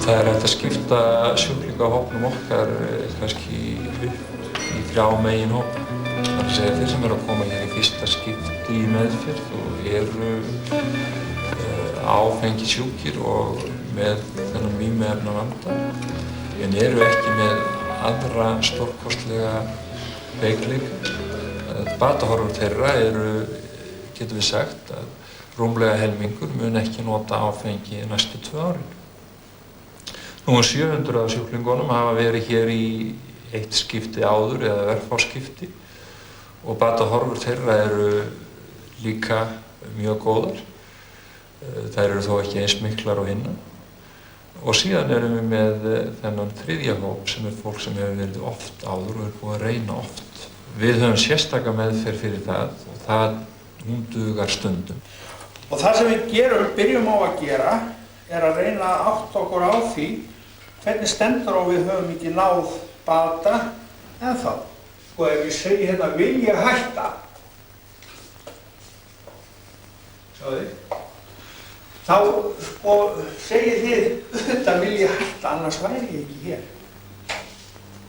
Það hægt að skipta sjúklingahópnum okkar kannski upp í 3 meginhópa. Það er að segja þeir sem eru að koma hér í fyrsta skipti í meðferð og eru áfengissjúkir og með þennan vímuefnavanda en eru ekki með aðra stórkostlega veikleika. Batahorfur þeirra eru, getum við sagt, að rúmlega helmingur mun ekki nota áfengi næstu 2 árin. Nú 700 af sjúklingunum hafa verið hér í 1 skipti áður eða örfáskipti og batahorfur þeirra eru líka mjög góðar. Þær eru þó ekki eins miklar og hinna. Og síðan erum við með þennan 3. hóp sem fólk sem hefur verið oft áður og er búið að reyna oft. Við höfum sérstaka meðferð fyrir það og hún dugar stundum. Og það sem við byrjum á að gera er að reyna að átta okkur á því hvernig stendur og við höfum ekki náð bata ennþá. Sko ef ég segi hérna vil ég hætta, sjáðu þið, þá sko segið þið auðvitað vil ég hætta annars væri ég ekki hér.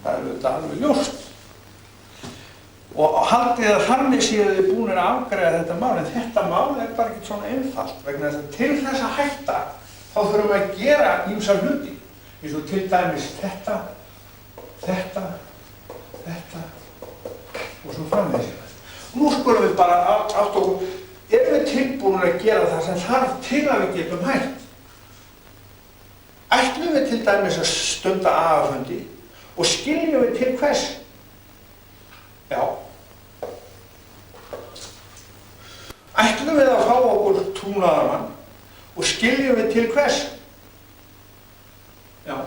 Það er auðvitað alveg ljóst. Og haldið að þannig séu þið búinir að afgreiða þetta mál, en þetta mál er bara ekki svona einfalt vegna þess að til þess að hætta þá þurfum við að gera ýmsa hluti. Eins og til dæmis þetta og svo framvegis. Nú skulum við bara átta okkur, erum við tilbúinir að gera það sem þarf til að við getum hætt? Ætlum við til dæmis að stunda agafundi og skiljum við til hvers? Já. Ætlum við að fá okkur trúnaðarmann og skiljum við til hvers? Já.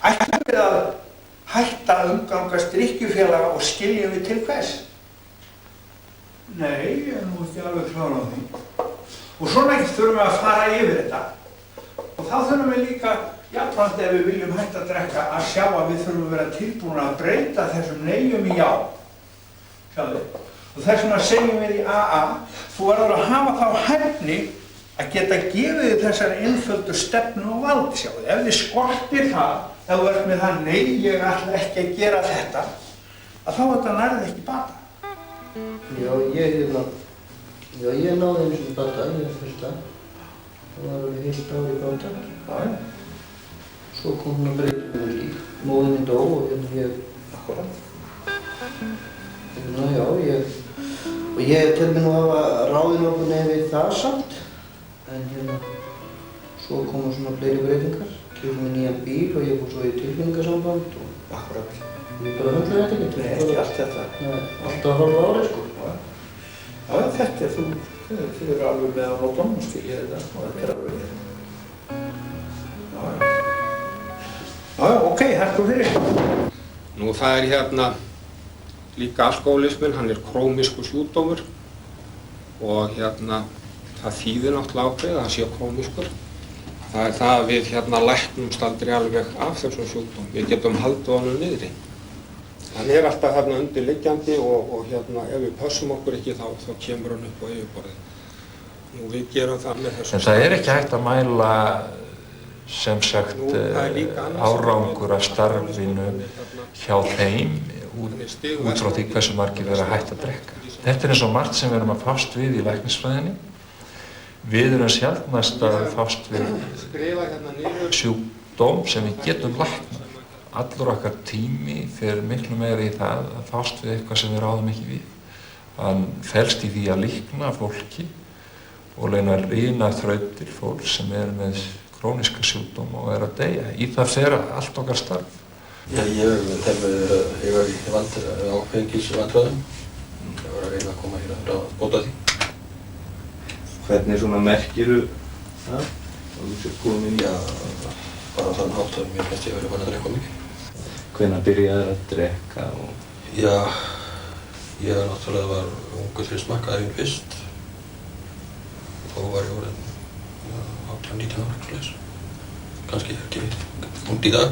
Ætlum við að hætta að umgangast drykkjufélaga og skiljum við til hvers? Nei, ég er nú ekki alveg klár á því. Og svona þurfum við að fara yfir þetta. Og þá þurfum við líka, jafnframt ef við viljum hætta að drekka, að sjá að við þurfum að vera tilbúin að breyta þessum neyjum í já. Sjáðu. Og þess vegna segjum við í AA, þú verður að hafa þá hæfni að geta gefið þessari einföldu stefnu og vald, sjáðu. Ef þið skortir það, ef þú ert með það, nei, ég ætla ekki að gera þetta, að þá þetta nærði ekki bata. Já, ég náði eins og bata, ég fyrsta. Það var alveg heilt ár í bata. Já. Svo kom hún að breyta um líf. Móðir mín dó og ég... Akkurat. Ég tel mig nú hafa ráðið nokkuð við það samt. En svo komu svona fleiri breytingar. Keypti mér nýjan bíl og ég fór svo í tilfinningasamband og... Akkurat. Ég bara höndlaði þetta ekki. Nei, ekki allt þetta. Nei, alltaf hálfa árið sko. Já, þetta er þið eru alveg með á nótunum, skiljið þetta og þetta er alveg við. Já, ok, hættu fyrir. Nú það er líka alkohólisminn, hann er krónískur sjúkdómur og það þýðir náttúrulega ákveðið að hann sé krónískur. Það er það að við læknumst aldrei alveg af þessum sjúkdóm. Við getum haldið honum niðri. Hann er alltaf undirliggjandi og ef við pössum okkur ekki þá kemur hann upp á yfirborðið. Og við gerum það með þessum. En það er ekki hægt að mæla sem sagt árangur af starfinu hjá þeim út frá því hversu margir eru að hætta að drekka. Þetta er eins og margt sem við erum að fást við í læknisfræðinni. Við erum sjaldnast að fást við sjúkdóm sem við getum læknað. Allur okkar tími fer miklu meira í það að fást við eitthvað sem við ráðum ekki við. Hann felst í því að líkna fólki og reyna að rýna þrautir fólks sem er með króníska sjúkdóm og er að deyja. Í það fer allt okkar starf. Já, ég var í áfengisvandræðum. Ég var að reyna að koma hér að bóta því. Hvernig svona merkiru það? Og þú sér komin í? Já, bara þann hátt að mér finnst ég verið að drekka mikið. Hvenær byrjaði að drekka? Já, ég náttúrulega var ungur fyrir smakkaði fyrst. Þá var ég orðinn 18-19 ára, svoleiðis. Kannski ekki ung í dag.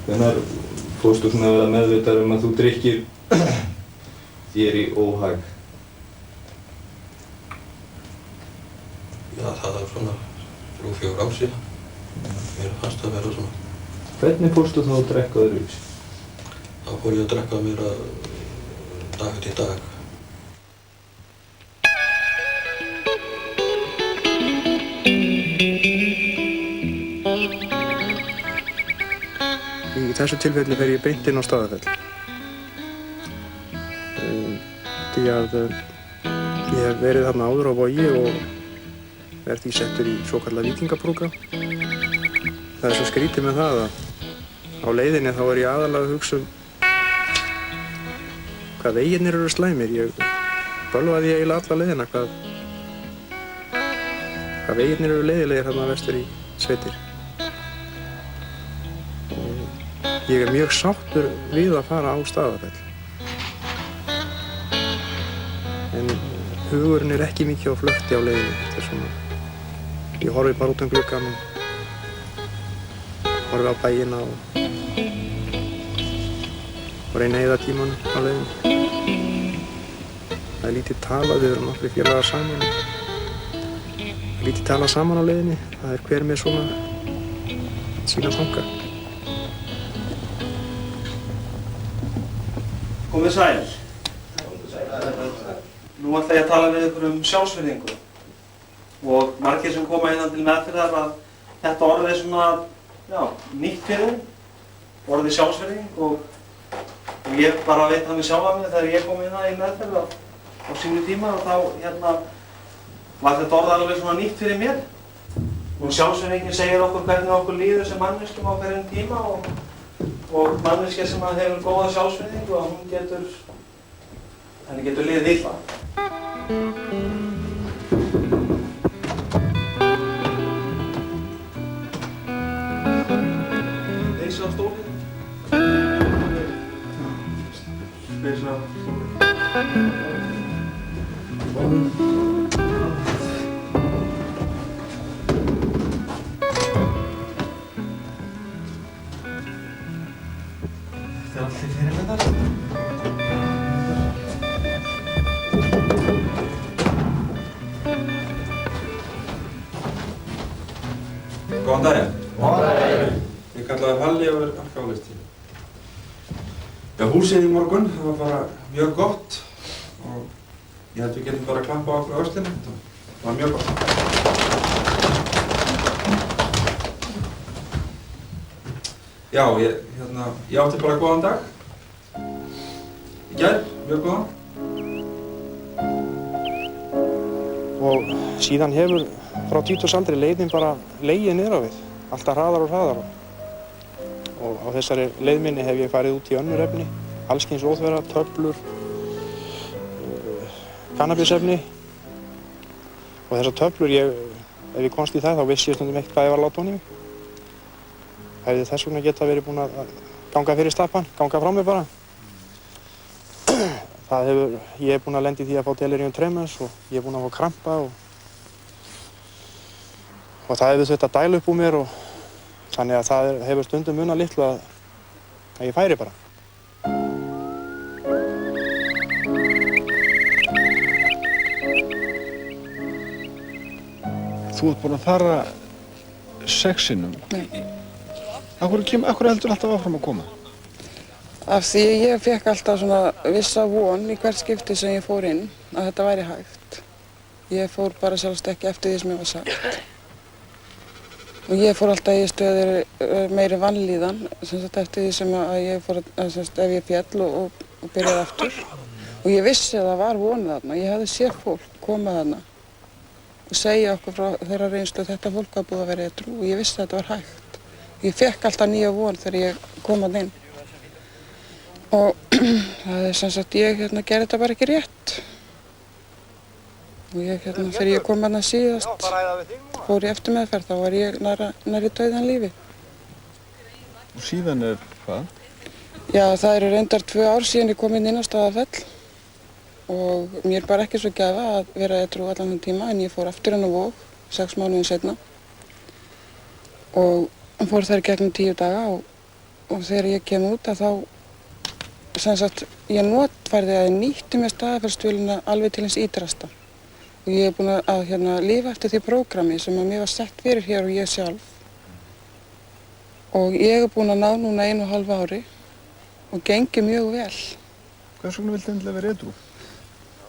Hvenær fórstu svona að vera meðvitaður að þú drykkir þér í óhag? Já, það er svona 3-4 ár síðan. Mér fannst það vera svona. Hvernig fórstu þá að drekka öðruvísi? Þá fór ég að drekka meira dag eftir dag. Í þessu tilfelli fer ég beint inn á Staðarfell. Því að ég hef verið þarna áður á Vogi og er því settur í svokallað víkingaprógram. Það er svo skrítið með það að á leiðinni þá er ég aðalega að hugsa hvað veginir eru slæmir. Ég bölvaði eiginlega alla leiðina hvað veginir eru leiðilegir þarna vestur í sveitir. Ég er mjög sáttur við að fara á Staðarfell. En hugurinn er ekki mikið á flökti á leiðinni. Þetta er svona, ég horfi bara út gluggann og horfi á bæina og reyna að eyða tímanum á leiðinni. Það er lítið talað, við erum nokkrir félagar saman. Það er lítið talað saman á leiðinni. Það er hver með svona sína þanga. Komið sæl. Nú ætla ég að tala við ykkur sjálfsvirðingu. Og margir sem koma innan til meðferðar að þetta orð er svona, nýtt fyrir þeim. Orðið sjálfsvirðing og ég bara veit það með sjálfa mig þegar ég kom inn í meðferð á sínu tíma og þá var þetta orð alveg svona nýtt fyrir mér. Og sjálfsvirðingin segir okkur hvernig okkur líður sem manneskjum á hverjum tíma og manneskja sem hefur góða sjálfsvirðingu og henni getur liðið illa. Leysa á stólinn. Leysa á stólinn. Þetta er allir fyrir þetta. Góðan daginn. Góðan daginn. Ég kallaði Halli og er alkohólisti. Já, húsið í morgun, það var bara mjög gott og ég held við getum bara að klappa á okkur á öxlinni. Það var mjög gott. Já, ég átti bara góðan dag. Í gær, mjög góðan. Og síðan hefur frá 20 aldri leiðin bara legið niður á við, alltaf hraðar og hraðar. Og á þessari leiðminni hef ég farið út í önnur efni, alls kyns óþverra, töflur, kannabisefni. Og þessar töflur, ef ég komst í það, þá vissi ég stundum ekkert hvað ég var að láta ofan í mig. Hefði þess vegna geta verið búinn að ganga fyrir stappan, ganga frá mig bara. Ég er búinn að lenda í því að fá delirium tremens og ég er búinn að fá krampa og það hefur þurft að dæla upp úr mér og þannig að það hefur stundum munað litlu að ég færi bara. Þú ert búinn að fara 6 sinnum. Nei. Af hverju heldur alltaf áfram að koma? Af því ég fekk alltaf svona vissa von í hvert skipti sem ég fór inn að þetta væri hægt. Ég fór bara sjálfsagt ekki eftir því sem ég var sagt. Og ég fór alltaf í stöður meiri vanlíðan, eftir því sem að ég fór, ef ég féll og byrjaði aftur. Og ég vissi að það var vonið þarna. Ég hefði séð fólk koma þarna og segja okkur frá þeirra reynslu að þetta fólk var búið að vera edrú og ég vissi að þetta var hægt. Ég fekk alltaf nýja von þegar ég kom þarna inn. Og það er ég gerði þetta bara ekki rétt. Og þegar ég kom þarna síðast, fór í eftirmeðferð, þá var ég nærri dauðan lífi. Og síðan er hvað? Já, það eru reyndar 2 ár síðan ég kom inn á Staðarfell og mér bara ekki svo gæfa að vera edrú allan þann tíma en ég fór aftur inn á Vog 6 mánuðum seinna og fór þar í gegnum 10 daga og þegar ég kem út að þá ég notfærði að ég nýtti mér Staðarfellsdvölina alveg til hins ítrasta. Og og ég er búin að lifa eftir því prógrami sem að mér var sett fyrir hér og ég sjálf. Og ég er búin að ná núna 1,5 ári og gengi mjög vel. Hvers vegna viltu endilega vera edrú?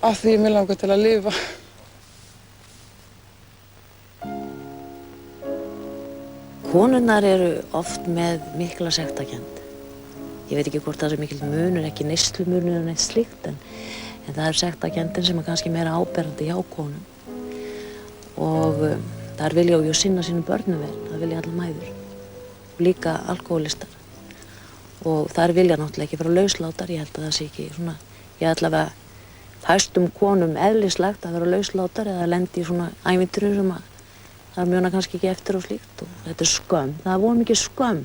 Af því ég mig langar til að lifa. Konurnar eru oft með mikla sektarkennd. Ég veit ekki hvort það er mikill munur, ekki neyslumunur en eitt slíkt, en það er sektarkenndin sem er kannski meira áberandi hjá konum. Og þar vilja ju sinna sínum börnum vel, það vilja allar mæður. Líka alkohólistar. Og þar vilja náttúrulega ekki vera lauslátar, ég held að það sé ekki svona, ég allavega fæstum konum eðlislegt að vera lauslátar eða lendi í svona ævintýrum sem að það mjóna kannski ekki eftir og slíkt og þetta er skömm. Það er mikið skömm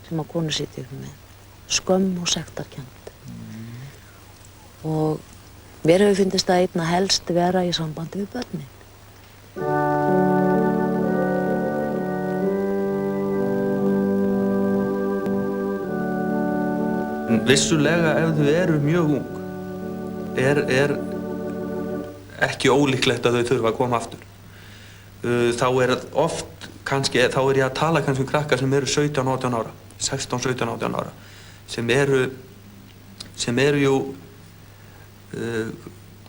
sem að konur sitja upp með. Skömm og sektarkennd. Og mér hefur fundist það einna helst vera í sambandi við börnin. Vissulega ef þau eru mjög ung er ekki ólíklegt að þau þurfa að koma aftur. Þá er oft kannski, þá er ég að tala kannski um krakkar sem eru 17-18 ára, 16-17-18 ára, sem eru jú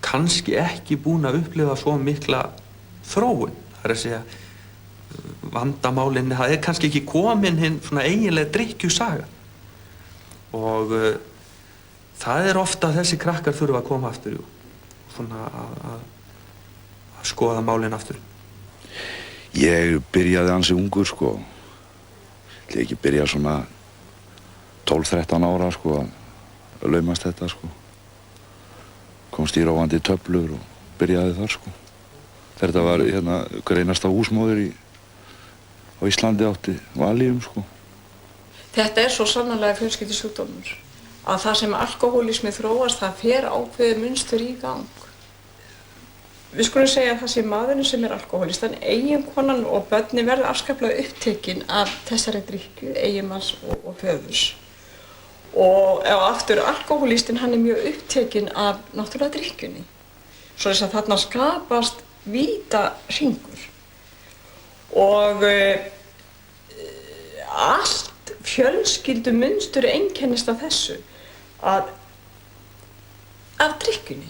kannski ekki búin að upplifa svo mikla þróun. Það er að segja, vandamálinn, það er kannski ekki komin hinn svona eiginlega drykkjusaga. Og það er ofta að þessi krakkar þurfa að koma aftur, svona að skoða málinn aftur. Ég byrjaði ansi ungur, sko. Ég ekki byrja svona 12-13 ára, sko, að laumast þetta, sko. Komst í ráfandi töflur og byrjaði þar, sko. Þetta var hver einasta húsmóðir á Íslandi átti Valium, sko. Þetta er svo sannarlega fjölskyldusjúkdómur að það sem alkohólismi þróast, það fer ákveðið munstur í gang. Við skulum segja að það sé maðurinn sem er alkohólistan, eiginkonan og börnin verða afskaplega upptekin af þessari drykkju, eiginmanns og föðurs. Og aftur alkohólistinn, hann er mjög upptekin af náttúrulega drykkjunni. Svo þess að þarna skapast vítahringur. Og allt fjölskyldumunstur einkennist af þessu, af drykkjunni.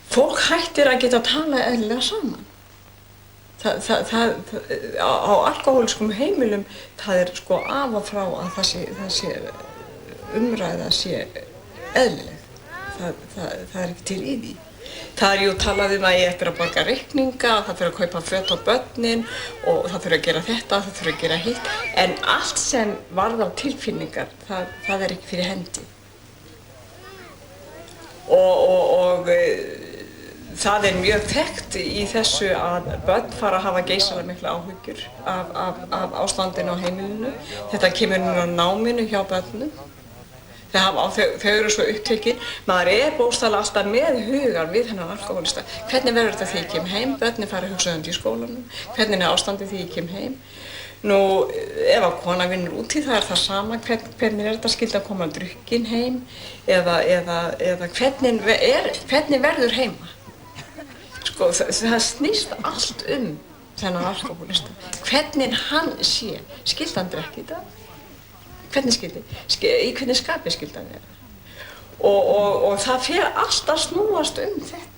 Fólk hættir að geta að tala eðlilega saman. Á alkohóliskum heimilum, það er sko af og frá að það sé umræða sé eðlileg. Það er ekki til í því. Það er jú talað um að ég eftir að borga reikninga, það fyrir að kaupa föt á börnin og það fyrir að gera þetta, það fyrir að gera hitt. En allt sem varðar tilfinningar, það er ekki fyrir hendi. Og það er mjög þekkt í þessu að börn fara að hafa geysilega mikla áhyggjur af ástandinu á heimilinu. Þetta kemur núna á náminu hjá börnum. Þau eru svo upptekin. Maður er bókstaflega alltaf með hugan við hennan alkohólista. Hvernig verður þetta þegar ég kem heim? Börnin fara að hugsa um þetta í skólanum. Hvernig er ástandið þegar ég kem heim? Nú, ef að kona vinnur úti, það er það sama. Hvernig er þetta skylda að koma drukkin heim? Eða hvernig verður heima? Sko, það snýst allt þennan alkohólista. Hvernig hann sé. Skyldi hann drekka í dag? Í hvernig skapi skyldi hann vera. Og það fer alltaf snúast þetta.